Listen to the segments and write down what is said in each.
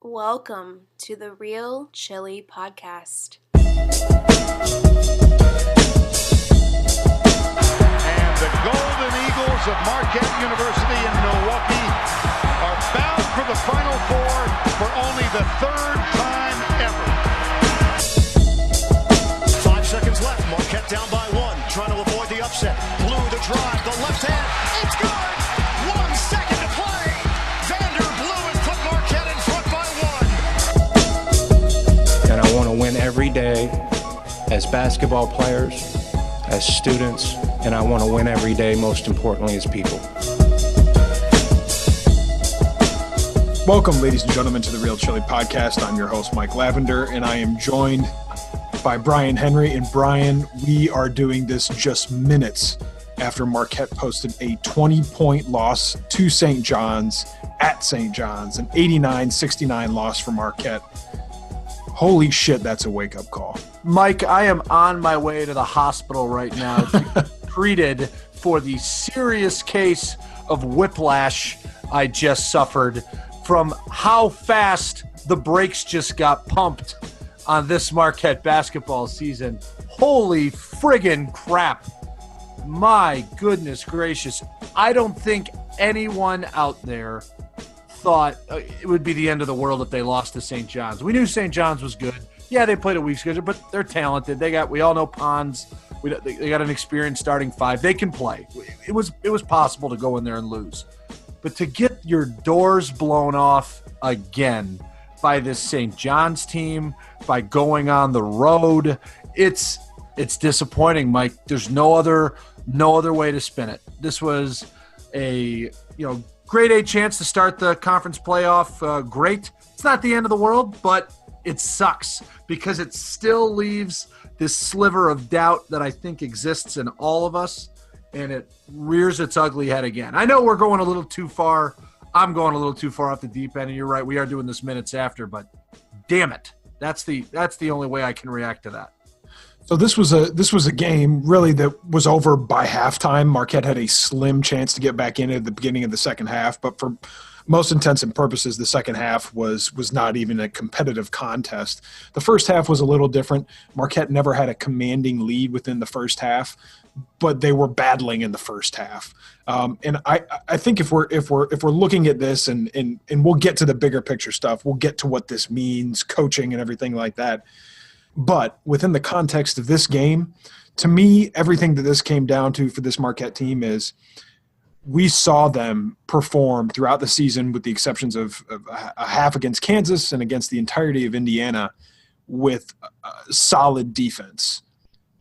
Welcome to the Real Chili Podcast. And the Golden Eagles of Marquette University in Milwaukee are bound for the Final Four for only the third time ever. 5 seconds left. Marquette down by one, trying to avoid the upset. Blue the drive, the left hand. It's good. 1 second to play. Vander Blue has put Marquette in front by one. And I want to win every day as basketball players, as students, and I want to win every day, most importantly, as people. Welcome, ladies and gentlemen, to the Real Chili Podcast. I'm your host, Mike Lavender, and I am joined by Brian Henry. And Brian, we are doing this just minutes after Marquette posted a 20-point loss to St. John's at St. John's, an 89-69 loss for Marquette. Holy shit, that's a wake-up call. Mike, I am on my way to the hospital right now to be treated for the serious case of whiplash I just suffered from how fast the brakes just got pumped on this Marquette basketball season. Holy friggin' crap. My goodness gracious. I don't think anyone out there thought it would be the end of the world if they lost to St. John's. We knew St. John's was good. Yeah, they played a weak schedule, but they're talented. We all know Pons. They got an experienced starting five. They can play. It was possible to go in there and lose. But to get your doors blown off again by this St. John's team, by going on the road, it's disappointing, Mike. There's no other way to spin it. This was a grade A chance to start the conference playoff. Great. It's not the end of the world, but it sucks because it still leaves this sliver of doubt that I think exists in all of us, and it rears its ugly head again. I know we're going a little too far. I'm going a little too far off the deep end, and you're right. We are doing this minutes after, but damn it. That's the only way I can react to that. So this was a game really that was over by halftime. Marquette had a slim chance to get back in at the beginning of the second half, but for most intents and purposes, the second half was not even a competitive contest. The first half was a little different. Marquette never had a commanding lead within the first half, but they were battling in the first half. And I think if we're looking at this and we'll get to the bigger picture stuff, we'll get to what this means, coaching and everything like that. But within the context of this game, to me, everything that this came down to for this Marquette team is we saw them perform throughout the season, with the exceptions of a half against Kansas and against the entirety of Indiana, with solid defense.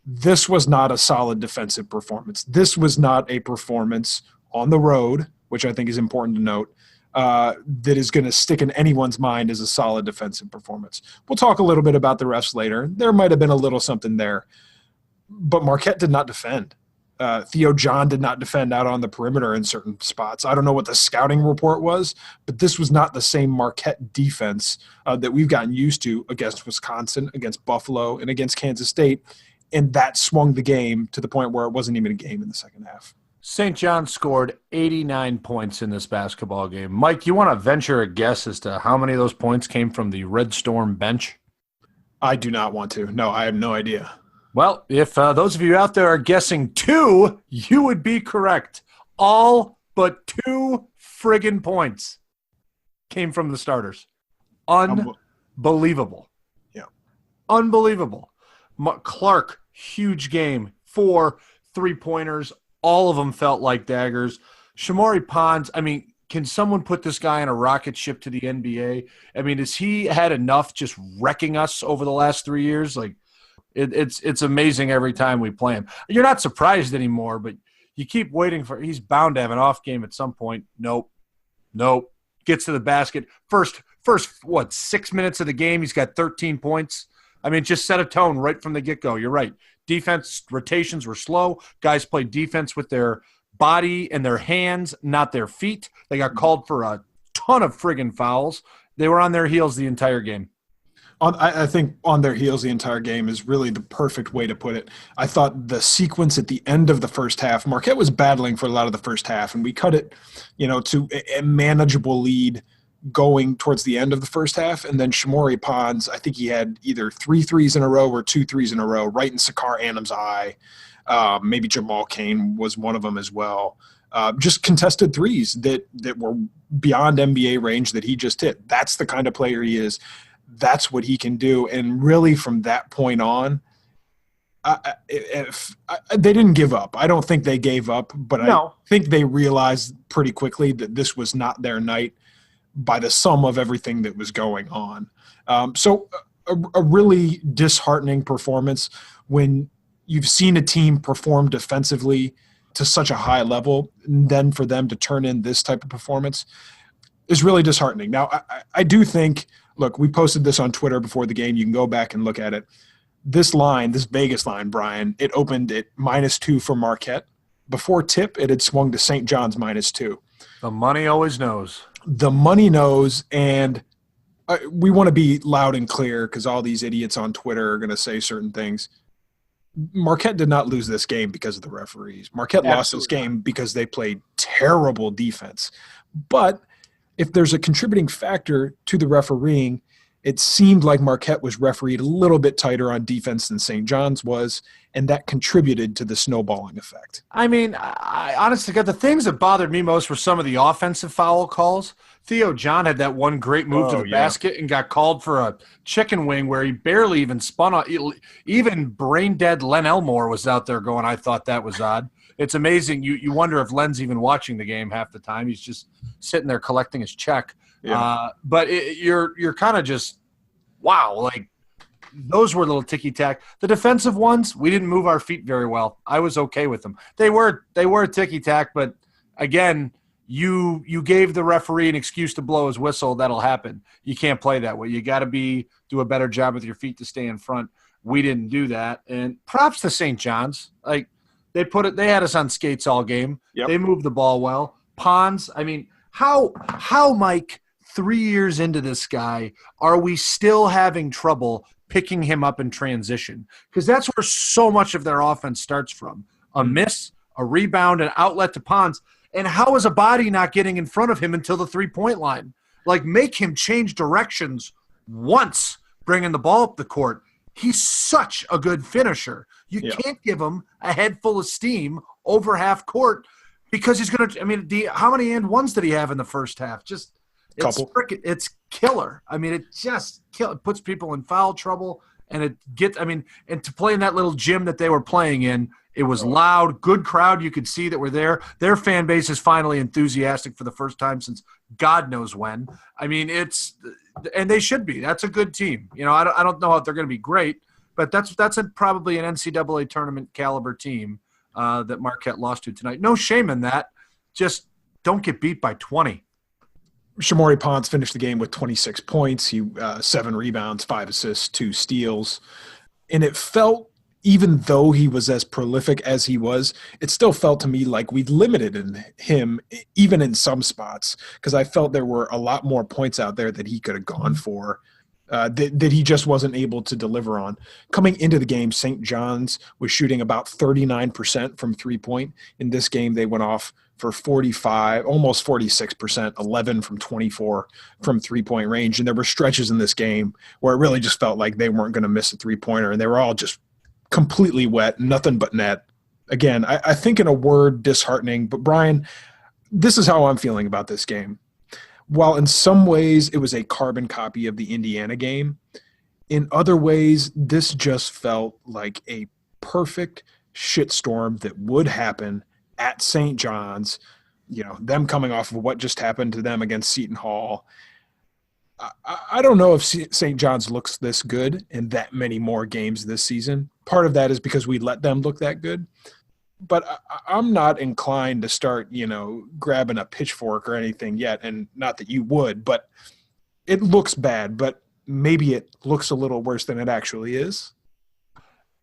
This was not a solid defensive performance. This was not a performance on the road, which I think is important to note, that is going to stick in anyone's mind as a solid defensive performance. We'll talk a little bit about the refs later. There might have been a little something there, but Marquette did not defend. Theo John did not defend out on the perimeter in certain spots. I don't know what the scouting report was, but this was not the same Marquette defense that we've gotten used to against Wisconsin, against Buffalo, and against Kansas State, and that swung the game to the point where it wasn't even a game in the second half. St. John scored 89 points in this basketball game. Mike, you want to venture a guess as to how many of those points came from the Red Storm bench? I do not want to. No, I have no idea. Well, if those of you out there are guessing 2, you would be correct. All but 2 friggin' points came from the starters. Unbelievable. Yeah. Unbelievable. Clark, huge game. 4 3-pointers. All of them felt like daggers. Shamori Pons, can someone put this guy on a rocket ship to the NBA? Has he had enough just wrecking us over the last 3 years? It's amazing every time we play him. You're not surprised anymore, but you keep waiting for – he's bound to have an off game at some point. Nope. Gets to the basket. First 6 minutes of the game, he's got 13 points. Just set a tone right from the get-go. You're right. Defense rotations were slow. Guys played defense with their body and their hands, not their feet. They got called for a ton of friggin' fouls. They were on their heels the entire game. I think on their heels the entire game is really the perfect way to put it. I thought the sequence at the end of the first half, Marquette was battling for a lot of the first half, and we cut it, to a manageable lead going towards the end of the first half. And then Shamori Pons, I think he had either 3 threes in a row or 2 threes in a row, right in Sakar Adams' eye. Maybe Jamal Cain was one of them as well. Just contested threes that were beyond NBA range that he just hit. That's the kind of player he is. That's what he can do. And really from that point on, they didn't give up. I don't think they gave up, but no. I think they realized pretty quickly that this was not their night by the sum of everything that was going on. So a really disheartening performance when you've seen a team perform defensively to such a high level, and then for them to turn in this type of performance is really disheartening. Now, I do think, look, we posted this on Twitter before the game. You can go back and look at it. This line, this Vegas line, Brian, it opened at -2 for Marquette. Before tip, it had swung to St. John's -2. The money always knows. The money knows, and we want to be loud and clear because all these idiots on Twitter are going to say certain things. Marquette did not lose this game because of the referees. Marquette lost this game because they played terrible defense. But if there's a contributing factor to the refereeing, it seemed like Marquette was refereed a little bit tighter on defense than St. John's was, and that contributed to the snowballing effect. I mean, I honestly got the things that bothered me most were some of the offensive foul calls. Theo John had that one great move to the basket and got called for a chicken wing where he barely even spun on. Even brain-dead Len Elmore was out there going, I thought that was odd. It's amazing. You wonder if Len's even watching the game half the time. He's just sitting there collecting his check. Yeah. But you're kind of just, wow, like those were little ticky-tack. The defensive ones, we didn't move our feet very well. I was okay with them. They were ticky-tack, but again, you gave the referee an excuse to blow his whistle. That'll happen. You can't play that way. You got to do a better job with your feet to stay in front. We didn't do that. And props to St. John's. Like they had us on skates all game. Yep. They moved the ball well. Pons, I mean, how Mike, 3 years into this guy, are we still having trouble picking him up in transition? Because that's where so much of their offense starts from. A miss, a rebound, an outlet to Pons. And how is a body not getting in front of him until the three-point line? Like, make him change directions once bringing the ball up the court. He's such a good finisher. You can't give him a head full of steam over half court because he's going to – I mean, how many and ones did he have in the first half? Just it's killer. I mean, it just it puts people in foul trouble, and and to play in that little gym that they were playing in, it was loud, good crowd. You could see that were there. Their fan base is finally enthusiastic for the first time since God knows when. I mean, and they should be. That's a good team. You know, I don't know if they're going to be great, but that's probably an NCAA tournament caliber team that Marquette lost to tonight. No shame in that. Just don't get beat by 20. Shamori Pons finished the game with 26 points. He 7 rebounds, 5 assists, 2 steals. And it felt, even though he was as prolific as he was, it still felt to me like we limited him even in some spots because I felt there were a lot more points out there that he could have gone for that he just wasn't able to deliver on. Coming into the game, St. John's was shooting about 39% from three-point. In this game, they went off for 45, almost 46%, 11 from 24 from three-point range. And there were stretches in this game where it really just felt like they weren't going to miss a three-pointer, and they were all just completely wet, nothing but net. Again, I think in a word, disheartening. But, Brian, this is how I'm feeling about this game. While in some ways it was a carbon copy of the Indiana game, in other ways this just felt like a perfect shitstorm that would happen at St. John's, you know, them coming off of what just happened to them against Seton Hall. I don't know if St. John's looks this good in that many more games this season. Part of that is because we let them look that good. But I'm not inclined to start, you know, grabbing a pitchfork or anything yet, and not that you would, but it looks bad, but maybe it looks a little worse than it actually is.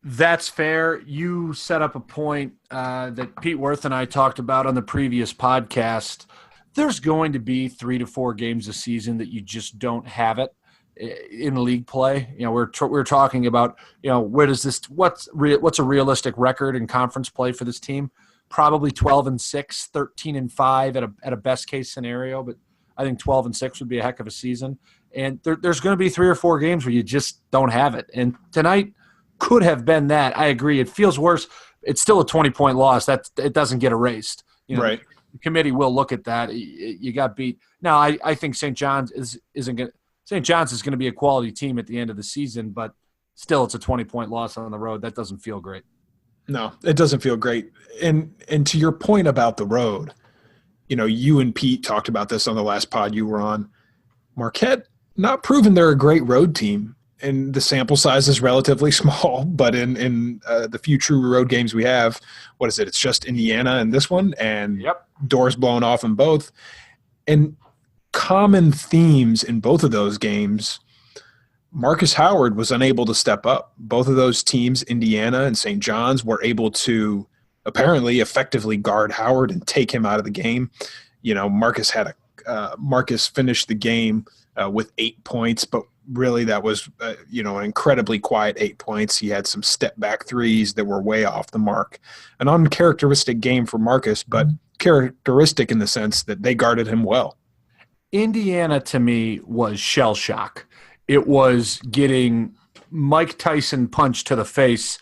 That's fair. You set up a point that Pete Worth and I talked about on the previous podcast. There's going to be 3 to 4 games a season that you just don't have it in league play. You know, we're talking about, you know, what's a realistic record in conference play for this team? Probably 12-6, 13-5 at a best case scenario. But I think 12-6 would be a heck of a season. And there's going to be 3 or 4 games where you just don't have it. And tonight could have been that. I agree. It feels worse. It's still a 20-point loss. It doesn't get erased. Right. The committee will look at that. You got beat. Now, I think St. John's is going to be a quality team at the end of the season, but still it's a 20-point loss on the road. That doesn't feel great. No, it doesn't feel great. And to your point about the road, you and Pete talked about this on the last pod you were on. Marquette, not proven they're a great road team, and the sample size is relatively small, but in the few true road games we have, what is it? It's just Indiana in this one, and doors blown off in both. And common themes in both of those games, Marcus Howard was unable to step up. Both of those teams, Indiana and St. John's, were able to apparently effectively guard Howard and take him out of the game. Marcus finished the game with 8 points, but really that was an incredibly quiet 8 points. He had some step back threes that were way off the mark. An uncharacteristic game for Marcus, but characteristic in the sense that they guarded him well. Indiana to me was shell shock. It was getting Mike Tyson punched to the face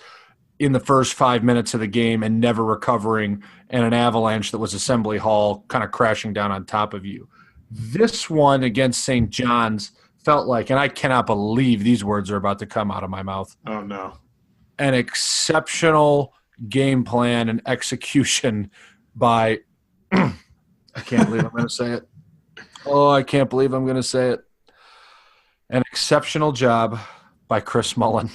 in the first 5 minutes of the game and never recovering, and an avalanche that was Assembly Hall kind of crashing down on top of you. This one against St. John's felt like, and I cannot believe these words are about to come out of my mouth. Oh, no. An exceptional game plan and execution by – I can't believe I'm going to say it. Oh, I can't believe I'm going to say it. An exceptional job by Chris Mullen.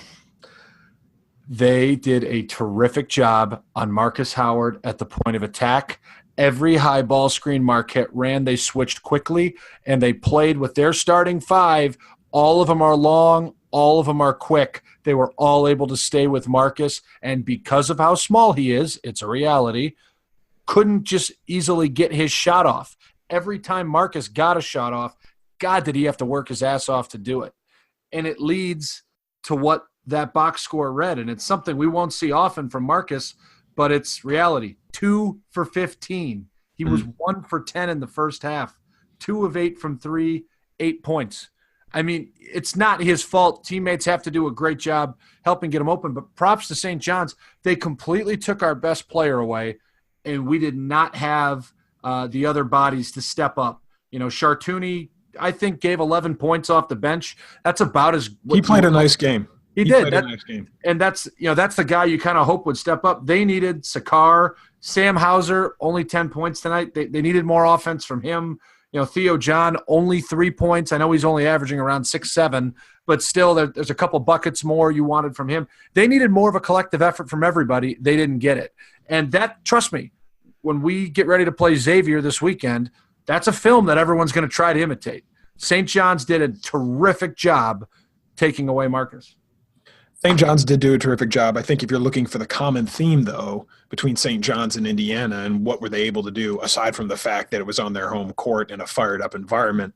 They did a terrific job on Marcus Howard at the point of attack. Every high ball screen Marquette ran, they switched quickly, and they played with their starting 5. All of them are long. All of them are quick. They were all able to stay with Marcus, and because of how small he is, it's a reality, couldn't just easily get his shot off. Every time Marcus got a shot off, God, did he have to work his ass off to do it. And it leads to what that box score read, and it's something we won't see often from Marcus, but it's reality. 2 for 15. He was 1 for 10 in the first half. 2 of 8 from 3, 8 points. I mean, it's not his fault. Teammates have to do a great job helping get him open, but props to St. John's. They completely took our best player away, and we did not have the other bodies to step up. Chartouni, I think, gave 11 points off the bench. That's about as – He played a nice game. He did. Nice game. And that's the guy you kind of hope would step up. They needed Sakar, Sam Hauser, only 10 points tonight. They needed more offense from him. Theo John, only 3 points. I know he's only averaging around 6-7, but still there's a couple buckets more you wanted from him. They needed more of a collective effort from everybody. They didn't get it. And that, trust me, when we get ready to play Xavier this weekend, that's a film that everyone's going to try to imitate. St. John's did a terrific job taking away Marcus. St. John's did do a terrific job. I think if you're looking for the common theme, though, between St. John's and Indiana and what were they able to do, aside from the fact that it was on their home court in a fired-up environment,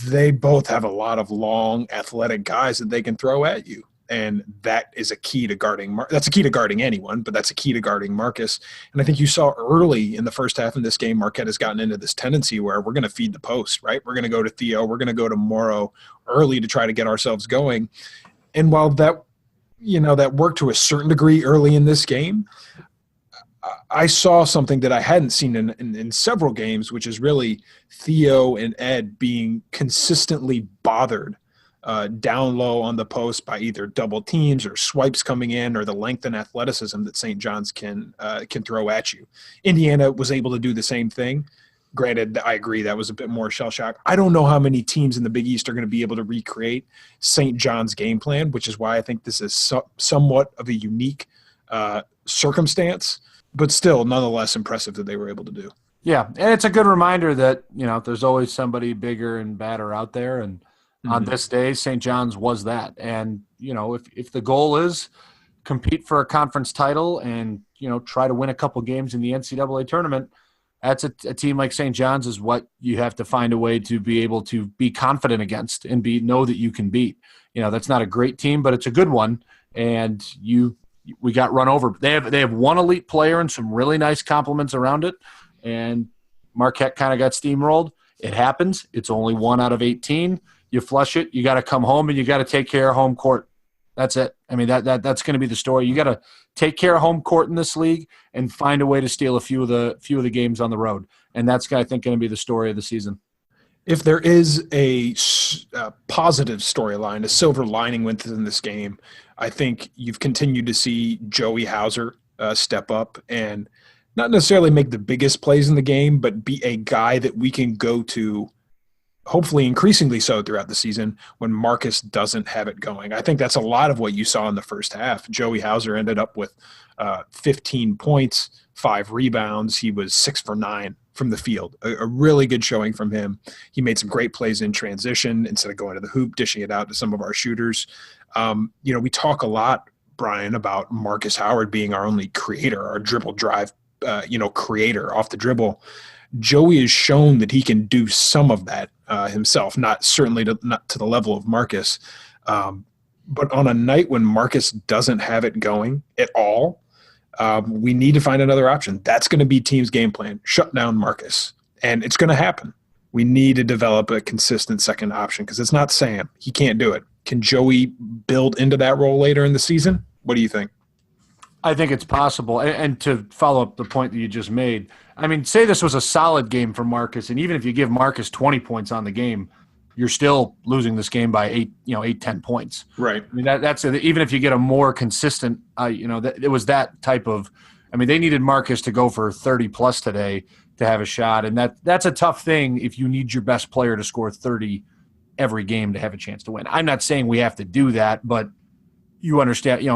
they both have a lot of long, athletic guys that they can throw at you. And that is a key to guarding – that's a key to guarding anyone, but that's a key to guarding Marcus. And I think you saw early in the first half in this game, Marquette has gotten into this tendency where we're going to feed the post, right? We're going to go to Theo. We're going to go to Morrow early to try to get ourselves going. And while that worked to a certain degree early in this game, I saw something that I hadn't seen in several games, which is really Theo and Ed being consistently bothered down low on the post by either double teams or swipes coming in or the length and athleticism that St. John's can throw at you. Indiana was able to do the same thing. Granted, I agree that was a bit more shell shock. I don't know how many teams in the Big East are going to be able to recreate St. John's game plan, which is why I think this is somewhat of a unique circumstance, but still nonetheless impressive that they were able to do. Yeah, and it's a good reminder that, there's always somebody bigger and badder out there, and on this day, St. John's was that. And, if the goal is compete for a conference title and, try to win a couple games in the NCAA tournament, that's a team like St. John's is what you have to find a way to be able to be confident against and know that you can beat. That's not a great team, but it's a good one. And we got run over. They have one elite player and some really nice compliments around it. And Marquette kind of got steamrolled. It happens. It's only 1 out of 18. You flush it. You got to come home, and you got to take care of home court. That's it. I mean, that's going to be the story. You got to take care of home court in this league and find a way to steal a few of the games on the road. And that's, I think, going to be the story of the season. If there is a positive storyline, a silver lining within this game, I think you've continued to see Joey Hauser step up and not necessarily make the biggest plays in the game, but be a guy that we can go to, hopefully increasingly so throughout the season, when Marcus doesn't have it going. I think that's a lot of what you saw in the first half. Joey Hauser ended up with 15 points, 5 rebounds. He was 6 for 9 from the field. A really good showing from him. He made some great plays in transition instead of going to the hoop, dishing it out to some of our shooters. We talk a lot, Brian, about Marcus Howard being our only creator, our dribble drive, creator off the dribble. Joey has shown that he can do some of that himself, not to the level of Marcus. But on a night when Marcus doesn't have it going at all, we need to find another option. That's going to be team's game plan. Shut down Marcus. And it's going to happen. We need to develop a consistent second option because it's not Sam. He can't do it. Can Joey build into that role later in the season? What do you think? I think it's possible. And to follow up the point that you just made, I mean, say this was a solid game for Marcus, and even if you give Marcus 20 points on the game, you're still losing this game by 10 points. Right. I mean, even if you get a more consistent, it was that type of – I mean, they needed Marcus to go for 30-plus today to have a shot, and that's a tough thing if you need your best player to score 30 every game to have a chance to win. I'm not saying we have to do that, but – you understand,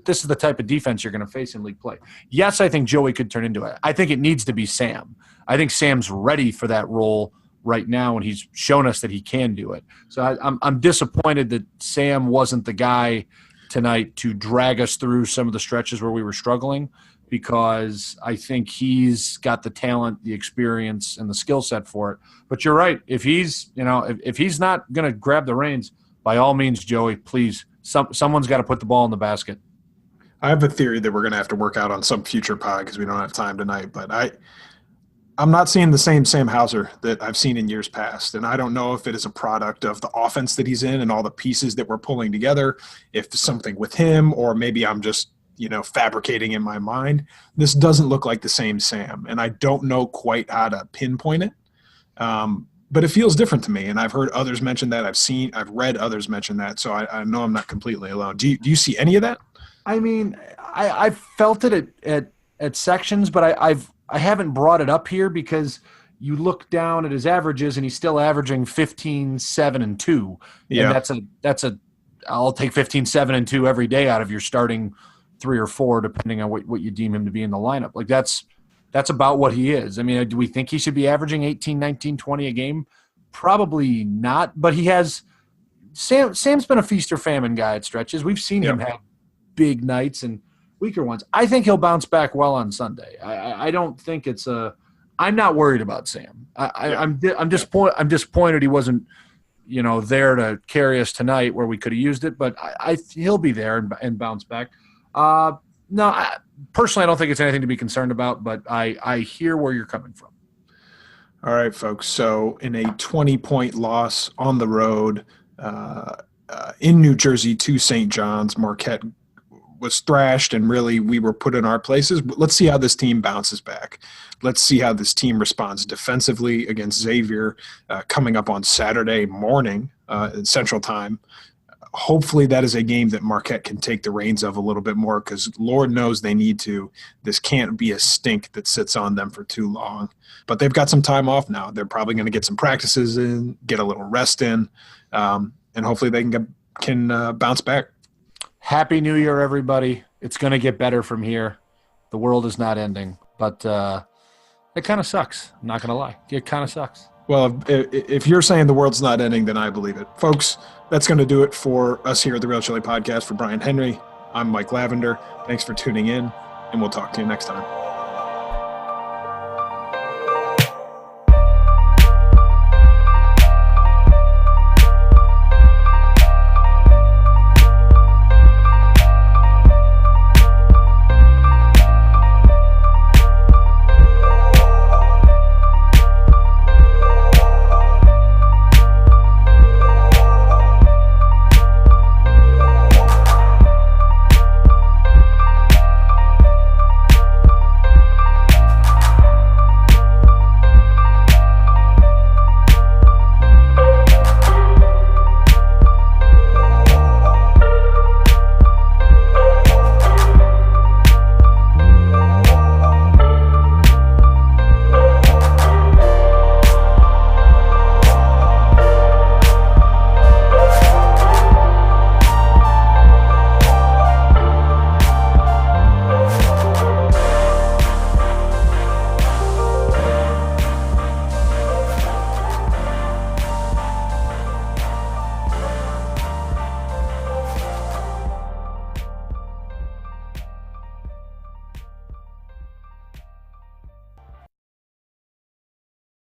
this is the type of defense you're going to face in league play. Yes, I think Joey could turn into it. I think it needs to be Sam. I think Sam's ready for that role right now, and he's shown us that he can do it. So I'm disappointed that Sam wasn't the guy tonight to drag us through some of the stretches where we were struggling, because I think he's got the talent, the experience, and the skill set for it. But you're right. If he's not going to grab the reins, by all means, Joey, please. Someone's got to put the ball in the basket. I have a theory that we're going to have to work out on some future pod because we don't have time tonight. But I'm not seeing the same Sam Hauser that I've seen in years past. And I don't know if it is a product of the offense that he's in and all the pieces that we're pulling together, if something with him, or maybe I'm just, fabricating in my mind. This doesn't look like the same Sam. And I don't know quite how to pinpoint it. But it feels different to me, and I've heard others mention that. I've read others mention that, so I know I'm not completely alone. Do you see any of that? I mean, I've felt it at sections, but I haven't brought it up here because you look down at his averages, and he's still averaging 15, 7, and 2. Yeah, and that's I'll take 15, 7, and 2 every day out of your starting 3 or 4, depending on what you deem him to be in the lineup. Like that's about what he is. I mean, do we think he should be averaging 18, 19, 20 a game? Probably not, but he has – Sam's been a feast or famine guy at stretches. We've seen him have big nights and weaker ones. I think he'll bounce back well on Sunday. I don't think it's a – I'm not worried about Sam. I'm disappointed he wasn't, there to carry us tonight where we could have used it, but he'll be there and bounce back. No, personally, I don't think it's anything to be concerned about, but I hear where you're coming from. All right, folks. So in a 20-point loss on the road in New Jersey to St. John's, Marquette was thrashed, and really we were put in our places. But let's see how this team bounces back. Let's see how this team responds defensively against Xavier coming up on Saturday morning Central Time. Hopefully that is a game that Marquette can take the reins of a little bit more, because Lord knows they need to. This can't be a stink that sits on them for too long. But they've got some time off now. They're probably going to get some practices in, get a little rest in, and hopefully they can bounce back. Happy New Year, everybody. It's going to get better from here. The world is not ending, but it kind of sucks. I'm not going to lie. It kind of sucks. Well, if you're saying the world's not ending, then I believe it. Folks, that's going to do it for us here at the Real Chili Podcast. For Brian Henry, I'm Mike Lavender. Thanks for tuning in, and we'll talk to you next time.